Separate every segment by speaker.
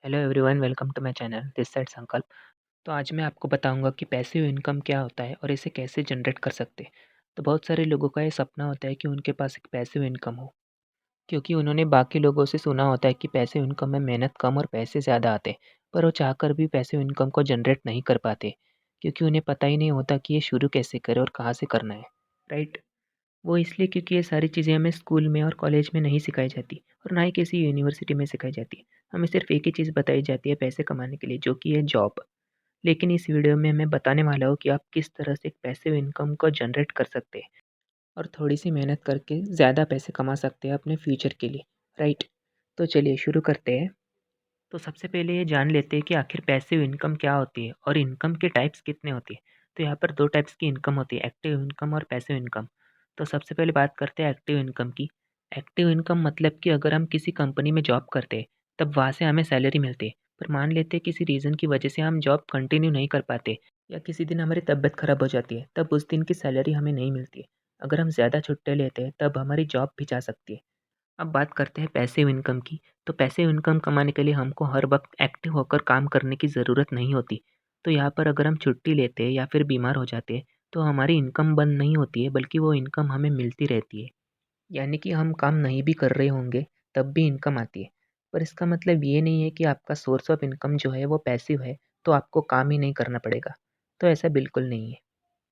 Speaker 1: Hello everyone, welcome to my channel this side Sankalp. तो आज मैं आपको बताऊंगा कि पैसिव इनकम क्या होता है और इसे कैसे जनरेट कर सकते हैं। तो बहुत सारे लोगों का ये सपना होता है कि उनके पास एक पैसिव इनकम हो, क्योंकि उन्होंने बाकी लोगों से सुना होता है कि पैसिव इनकम में मेहनत कम और पैसे ज़्यादा आते हैं। पर वो चाहकर भी पैसिव इनकम को जनरेट नहीं कर पाते, क्योंकि उन्हें पता ही नहीं होता कि ये शुरू कैसे करें और कहाँ से करना है। राइट। वो इसलिए क्योंकि ये सारी चीज़ें हमें स्कूल में और कॉलेज में नहीं सिखाई जाती और ना ही किसी यूनिवर्सिटी में सिखाई जाती। हमें सिर्फ एक ही चीज़ बताई जाती है पैसे कमाने के लिए, जो कि है जॉब। लेकिन इस वीडियो में मैं बताने वाला हूँ कि आप किस तरह से एक पैसिव इनकम को जनरेट कर सकते हैं और थोड़ी-सी मेहनत करके ज़्यादा पैसे कमा सकते हैं अपने फ्यूचर के लिए। राइट। तो चलिए शुरू करते हैं। तो सबसे पहले ये जान लेते हैं कि आखिर पैसिव इनकम क्या होती है और इनकम के टाइप्स कितने होती हैं। तो यहाँ पर 2 टाइप्स की इनकम होती है, एक्टिव इनकम और पैसिव इनकम। तो सबसे पहले बात करते हैं एक्टिव इनकम की। एक्टिव इनकम मतलब कि अगर हम किसी कंपनी में जॉब करते हैं, तब वहाँ से हमें सैलरी मिलती है। पर मान लेते हैं किसी रीज़न की वजह से हम जॉब कंटिन्यू नहीं कर पाते या किसी दिन हमारी तबीयत ख़राब हो जाती है, तब उस दिन की सैलरी हमें नहीं मिलती है। अगर हम ज़्यादा छुट्टियाँ लेते हैं, तब हमारी जॉब भी जा सकती है। अब बात करते हैं पैसिव इनकम की। तो पैसिव इनकम कमाने के लिए हमको हर वक्त एक्टिव होकर काम करने की ज़रूरत नहीं होती। तो यहाँ पर अगर हम छुट्टी लेते हैं या फिर बीमार हो जाते हैं, तो हमारी इनकम बंद नहीं होती है, बल्कि वो इनकम हमें मिलती रहती है। यानी कि हम काम नहीं भी कर रहे होंगे, तब भी इनकम आती है। पर इसका मतलब ये नहीं है कि आपका सोर्स ऑफ इनकम जो है वो पैसिव है, तो आपको काम ही नहीं करना पड़ेगा। तो ऐसा बिल्कुल नहीं है।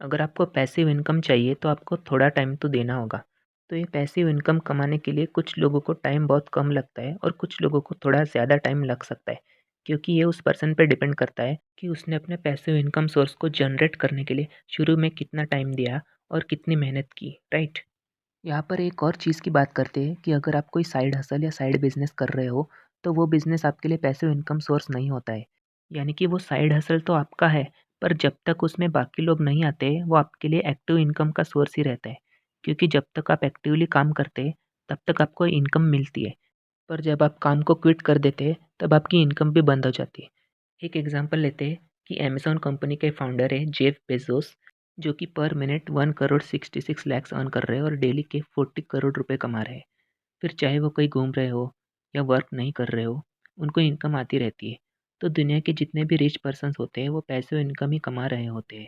Speaker 1: अगर आपको पैसिव इनकम चाहिए तो आपको थोड़ा टाइम तो देना होगा। तो ये पैसिव इनकम कमाने के लिए कुछ लोगों को टाइम बहुत कम लगता है और कुछ लोगों को थोड़ा ज़्यादा टाइम लग सकता है, क्योंकि ये उस पर्सन पे डिपेंड करता है कि उसने अपने पैसिव इनकम सोर्स को जनरेट करने के लिए शुरू में कितना टाइम दिया और कितनी मेहनत की। राइट। यहाँ पर एक और चीज़ की बात करते हैं कि अगर आप कोई साइड हसल या साइड बिजनेस कर रहे हो, तो वो बिजनेस आपके लिए पैसिव इनकम सोर्स नहीं होता है। यानी कि वो साइड हसल तो आपका है, पर जब तक उसमें बाकी लोग नहीं आते, वो आपके लिए एक्टिव इनकम का सोर्स ही रहता है। क्योंकि जब तक आप एक्टिवली काम करते हैं, तब तक आपको इनकम मिलती है। पर जब आप काम को क्विट कर देते हैं, तब आपकी इनकम भी बंद हो जाती है। एक एग्जांपल लेते हैं कि अमेज़न कंपनी के फाउंडर है जेफ बेज़ोस, जो कि पर मिनट 1 करोड़ 66 लैक्स अर्न कर रहे हैं और डेली के 40 करोड़ रुपए कमा रहे हैं। फिर चाहे वो कहीं घूम रहे हो या वर्क नहीं कर रहे हो, उनको इनकम आती रहती है। तो दुनिया के जितने भी रिच पर्सन्स होते हैं, वो पैसिव इनकम ही कमा रहे होते हैं।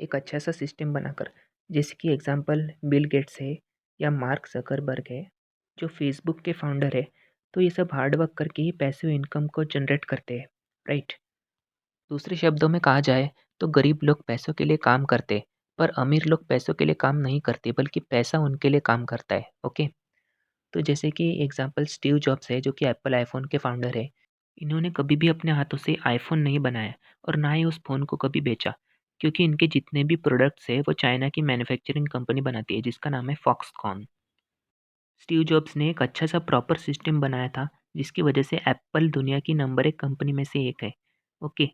Speaker 1: एक अच्छा सा सिस्टम बनाकर, जैसे कि एग्जांपल बिल गेट्स है या मार्क ज़करबर्ग है, जो फेसबुक के फाउंडर है। तो ये सब हार्ड वर्क करके ही पैसिव इनकम को जनरेट करते हैं। राइट। दूसरे शब्दों में कहा जाए तो गरीब लोग पैसों के लिए काम करते, पर अमीर लोग पैसों के लिए काम नहीं करते, बल्कि पैसा उनके लिए काम करता है। ओके। तो जैसे कि एग्जांपल स्टीव जॉब्स है, जो कि एप्पल आईफोन के फाउंडर है। इन्होंने कभी भी अपने हाथों से आईफोन नहीं बनाया और ना ही उस फ़ोन को कभी बेचा, क्योंकि इनके जितने भी प्रोडक्ट्स है वो चाइना की मैन्युफैक्चरिंग कंपनी बनाती है, जिसका नाम है फॉक्सकॉन। स्टीव जॉब्स ने एक अच्छा सा प्रॉपर सिस्टम बनाया था, जिसकी वजह से एप्पल दुनिया की नंबर 1 कंपनी में से एक है। ओके।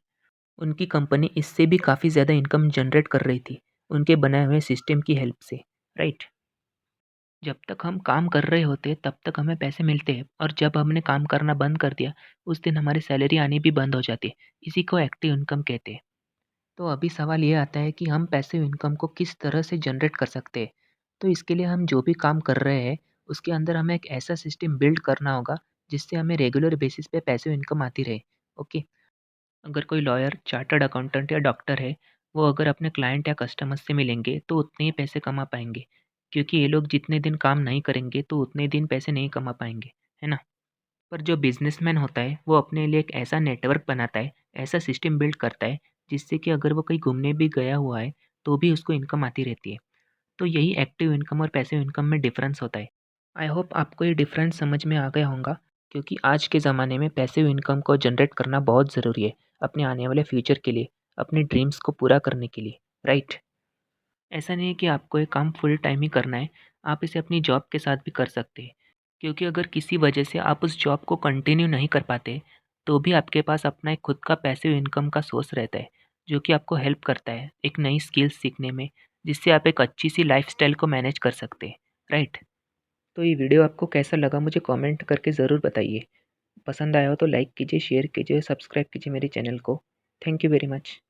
Speaker 1: उनकी कंपनी इससे भी काफ़ी ज़्यादा इनकम जनरेट कर रही थी, उनके बनाए हुए सिस्टम की हेल्प से। राइट। जब तक हम काम कर रहे होते तब तक हमें पैसे मिलते हैं, और जब हमने काम करना बंद कर दिया, उस दिन हमारी सैलरी आनी भी बंद हो जाती है। इसी को एक्टिव इनकम कहते हैं। तो अभी सवाल ये आता है कि हम पैसिव इनकम को किस तरह से जनरेट कर सकते हैं। तो इसके लिए हम जो भी काम कर रहे हैं, उसके अंदर हमें एक ऐसा सिस्टम बिल्ड करना होगा, जिससे हमें रेगुलर बेसिस पे पैसिव इनकम आती रहे। ओके। अगर कोई लॉयर, चार्टर्ड अकाउंटेंट या डॉक्टर है, वो अगर अपने क्लाइंट या कस्टमर से मिलेंगे तो उतने ही पैसे कमा पाएँगे। क्योंकि ये लोग जितने दिन काम नहीं करेंगे तो उतने दिन पैसे नहीं कमा पाएँगे, है ना? पर जो बिज़नेसमैन होता है, वो अपने लिए एक ऐसा नेटवर्क बनाता है, ऐसा सिस्टम बिल्ड करता है, जिससे कि अगर वो कहीं घूमने भी गया हुआ है, तो भी उसको इनकम आती रहती है। तो यही एक्टिव इनकम और पैसिव इनकम में डिफ़रेंस होता है। आई होप आपको ये डिफ़रेंस समझ में आ गया होगा, क्योंकि आज के ज़माने में पैसिव इनकम को जनरेट करना बहुत ज़रूरी है, अपने आने वाले फ्यूचर के लिए, अपने ड्रीम्स को पूरा करने के लिए। राइट? ऐसा नहीं है कि आपको ये काम फुल टाइम ही करना है, आप इसे अपनी जॉब के साथ भी कर सकते हैं। क्योंकि अगर किसी वजह से आप उस जॉब को कंटिन्यू नहीं कर पाते, तो भी आपके पास अपना एक खुद का पैसिव इनकम का सोर्स रहता है, जो कि आपको हेल्प करता है एक नई स्किल्स सीखने में, जिससे आप एक अच्छी सी लाइफ़स्टाइल को मैनेज कर सकते हैं। राइट? तो ये वीडियो आपको कैसा लगा, मुझे कमेंट करके ज़रूर बताइए। पसंद आया हो तो लाइक कीजिए, शेयर कीजिए, सब्सक्राइब कीजिए मेरे चैनल को। Thank you very much.